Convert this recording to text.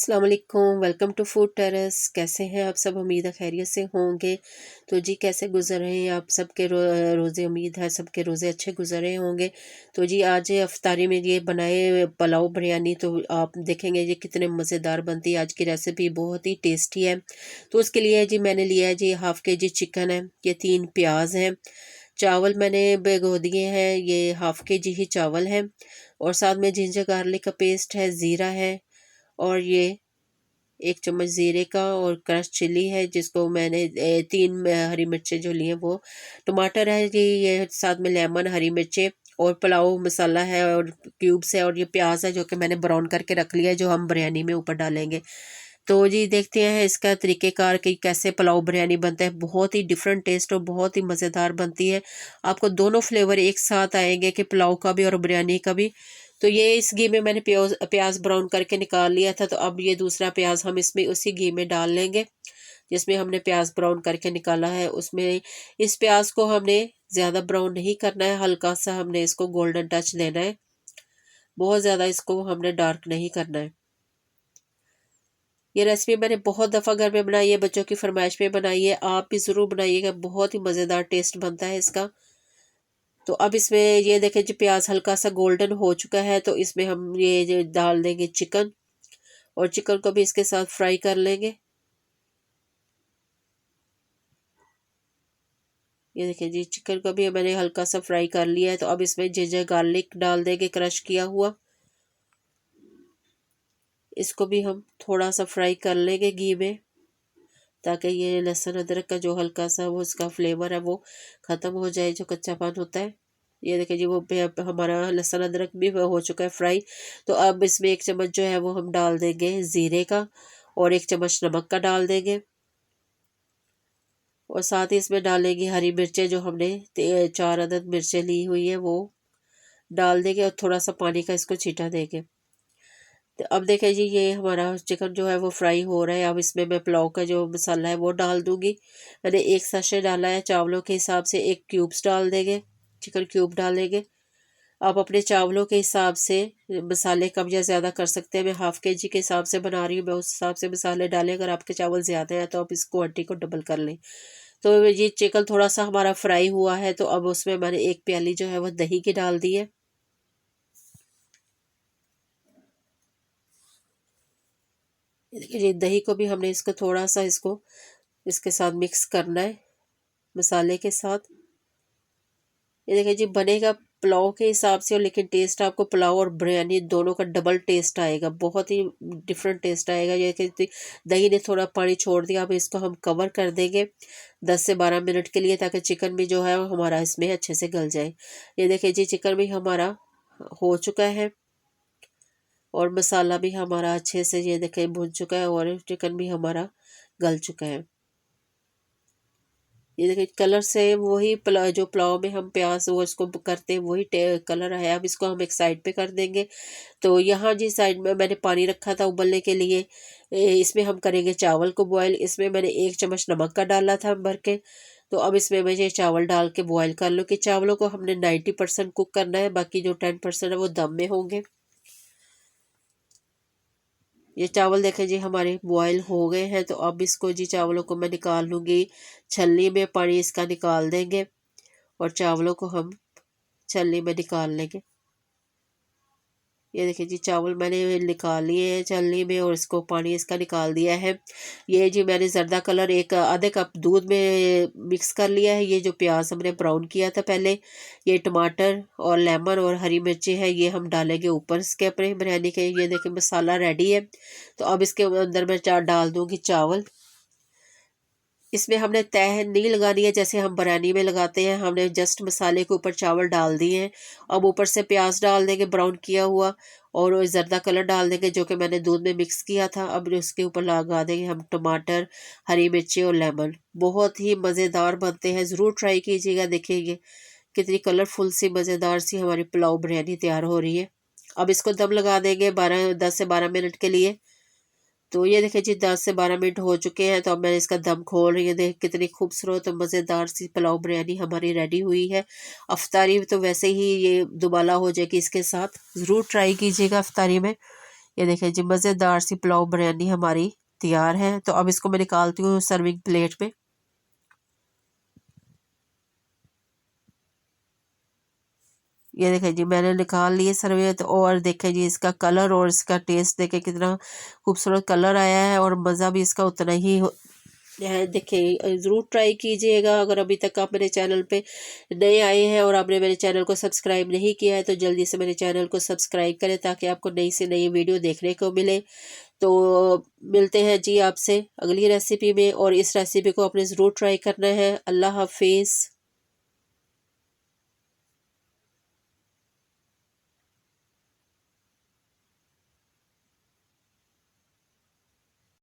अस्सलाम वालेकुम, welcome to food terrace. कैसे हैं आप सब? उम्मीद है खैरियत से होंगे। तो जी कैसे गुजर रहे हैं आप सबके रोज़े? उम्मीद है सबके रोज़े अच्छे गुजर रहे होंगे। तो जी आज अफ्तारी में ये बनाए पुलाव बिरयानी, तो आप देखेंगे ये कितने मज़ेदार बनती है। आज की रेसिपी बहुत ही टेस्टी है। तो उसके लिए जी मैंने लिया है जी हाफ़ के जी चिकन है, ये 3 प्याज हैं, चावल मैंने भिगो दिए हैं, ये हाफ़ के जी ही चावल हैं, और साथ में जिंजर गार्लिक का पेस्ट है, ज़ीरा है, और ये 1 चम्मच ज़ीरे का, और क्रश चिली है जिसको मैंने 3 हरी मिर्चें जो ली हैं वो, टमाटर है जी, ये साथ में लेमन, हरी मिर्चें, और पुलाव मसाला है, और क्यूब्स है, और ये प्याज है जो कि मैंने ब्राउन करके रख लिया है, जो हम बिरयानी में ऊपर डालेंगे। तो जी देखते हैं इसका तरीक़ेकार कि कैसे पुलाव बिरयानी बनता है। बहुत ही डिफरेंट टेस्ट और बहुत ही मज़ेदार बनती है। आपको दोनों फ्लेवर एक साथ आएंगे कि पुलाव का भी और बिरयानी का भी। तो ये इस घी में मैंने प्याज ब्राउन करके निकाल लिया था। तो अब ये दूसरा प्याज हम इसमें उसी घी में डाल लेंगे जिसमें हमने प्याज ब्राउन करके निकाला है। उसमें इस प्याज को हमने ज़्यादा ब्राउन नहीं करना है, हल्का सा हमने इसको गोल्डन टच देना है। बहुत ज़्यादा इसको हमने डार्क नहीं करना है। ये रेसिपी मैंने बहुत दफ़ा घर में बनाई है, बच्चों की फरमाइश पे बनाई है। आप भी ज़रूर बनाइएगा, बहुत ही मज़ेदार टेस्ट बनता है इसका। तो अब इसमें ये देखें जी प्याज हल्का सा गोल्डन हो चुका है, तो इसमें हम ये जो डाल देंगे चिकन, और चिकन को भी इसके साथ फ्राई कर लेंगे। ये देखिए जी चिकन को भी मैंने हल्का सा फ्राई कर लिया है। तो अब इसमें जिंजर गार्लिक डाल देंगे, क्रश किया हुआ। इसको भी हम थोड़ा सा फ्राई कर लेंगे घी में, ताकि ये लहसुन अदरक का जो हल्का सा वो उसका फ्लेवर है वो ख़त्म हो जाए, जो कच्चापन होता है। ये देखिए जी वो हमारा लहसुन अदरक भी हो चुका है फ्राई। तो अब इसमें 1 चम्मच जो है वो हम डाल देंगे ज़ीरे का, और 1 चम्मच नमक का डाल देंगे, और साथ ही इसमें डालेंगे हरी मिर्चें, जो हमने 4 अदद मिर्चें ली हुई है वो डाल देंगे, और थोड़ा सा पानी का इसको छींटा देंगे। तो अब देखें जी ये हमारा चिकन जो है वो फ्राई हो रहा है। अब इसमें मैं पुलाव का जो मसाला है वो डाल दूंगी। मैंने 1 सैशे डाला है, चावलों के हिसाब से 1 क्यूब्स डाल देंगे, चिकन क्यूब डालेंगे। आप अपने चावलों के हिसाब से मसाले कम या ज़्यादा कर सकते हैं। मैं हाफ़ के जी के हिसाब से बना रही हूँ, मैं उस हिसाब से मसाले डालें। अगर आपके चावल ज़्यादा हैं तो आप इस क्वांटिटी को डबल कर लें। तो ये चिकन थोड़ा सा हमारा फ्राई हुआ है, तो अब उसमें मैंने 1 प्याली जो है वो दही की डाल दी है। ये देखिए जी दही को भी हमने इसको थोड़ा सा इसको इसके साथ मिक्स करना है मसाले के साथ। ये देखिए जी बनेगा पुलाव के हिसाब से, और लेकिन टेस्ट आपको पुलाव और बिरयानी दोनों का डबल टेस्ट आएगा, बहुत ही डिफरेंट टेस्ट आएगा। ये कि दही ने थोड़ा पानी छोड़ दिया। अब इसको हम कवर कर देंगे 10 से 12 मिनट के लिए, ताकि चिकन भी जो है वो हमारा इसमें अच्छे से गल जाए। ये देखिए जी चिकन भी हमारा हो चुका है, और मसाला भी हमारा अच्छे से ये देखें भुन चुका है, और चिकन भी हमारा गल चुका है। ये देखिए कलर से वही जो पुलाव में हम प्याज वो इसको करते हैं वही कलर है। अब इसको हम एक साइड पे कर देंगे। तो यहाँ जी साइड में मैंने पानी रखा था उबलने के लिए। इसमें हम करेंगे चावल को बॉयल। इसमें मैंने 1 चम्मच नमक का डाला था भर के। तो अब इसमें मैं ये चावल डाल के बॉयल कर लूँ, कि चावलों को हमने 90% कुक करना है, बाकी जो 10% है वो दम में होंगे। ये चावल देखें जी हमारे बॉयल हो गए हैं। तो अब इसको जी चावलों को मैं निकाल लूँगी, छलनी में पानी इसका निकाल देंगे, और चावलों को हम छलनी में निकाल लेंगे। ये देखिए जी चावल मैंने निकाल लिए हैं छलनी में, और इसको पानी इसका निकाल दिया है। ये जी मैंने जर्दा कलर एक आधे कप दूध में मिक्स कर लिया है। ये जो प्याज हमने ब्राउन किया था पहले, ये टमाटर और लेमन और हरी मिर्ची है, ये हम डालेंगे ऊपर इसके अपने बिरयानी के। ये देखिए मसाला रेडी है। तो अब इसके अंदर मैं डाल दूँगी चावल। इसमें हमने तह नहीं लगानी है जैसे हम बिरयानी में लगाते हैं। हमने जस्ट मसाले के ऊपर चावल डाल दिए हैं। अब ऊपर से प्याज डाल देंगे ब्राउन किया हुआ, और वो जर्दा कलर डाल देंगे जो कि मैंने दूध में मिक्स किया था। अब उसके ऊपर लगा देंगे हम टमाटर, हरी मिर्ची और लेमन। बहुत ही मज़ेदार बनते हैं, ज़रूर ट्राई कीजिएगा। देखिए कितनी कलरफुल सी मज़ेदार सी हमारी पुलाव बिरयानी तैयार हो रही है। अब इसको दम लगा देंगे 10 से 12 मिनट के लिए। तो ये देखिए जी 10 से 12 मिनट हो चुके हैं। तो अब मैंने इसका दम खोल रही हूँ। देख कितनी खूबसूरत और मज़ेदार सी पुलाव बिरयानी हमारी रेडी हुई है। अफ्तारी तो वैसे ही ये दुबाला हो जाएगी इसके साथ। ज़रूर ट्राई कीजिएगा अफ्तारी में। ये देखिए जी मज़ेदार सी पुलाव बिरयानी हमारी तैयार है। तो अब इसको मैं निकालती हूँ सर्विंग प्लेट में। ये देखें जी मैंने निकाल लिए सर्वियत, और देखें जी इसका कलर और इसका टेस्ट देखें कितना खूबसूरत कलर आया है, और मज़ा भी इसका उतना ही है। देखिए ज़रूर ट्राई कीजिएगा। अगर अभी तक आप मेरे चैनल पे नए आए हैं और आपने मेरे चैनल को सब्सक्राइब नहीं किया है तो जल्दी से मेरे चैनल को सब्सक्राइब करें ताकि आपको नई से नई वीडियो देखने को मिले। तो मिलते हैं जी आपसे अगली रेसिपी में, और इस रेसिपी को आपने ज़रूर ट्राई करना है। अल्लाह हाफिज़।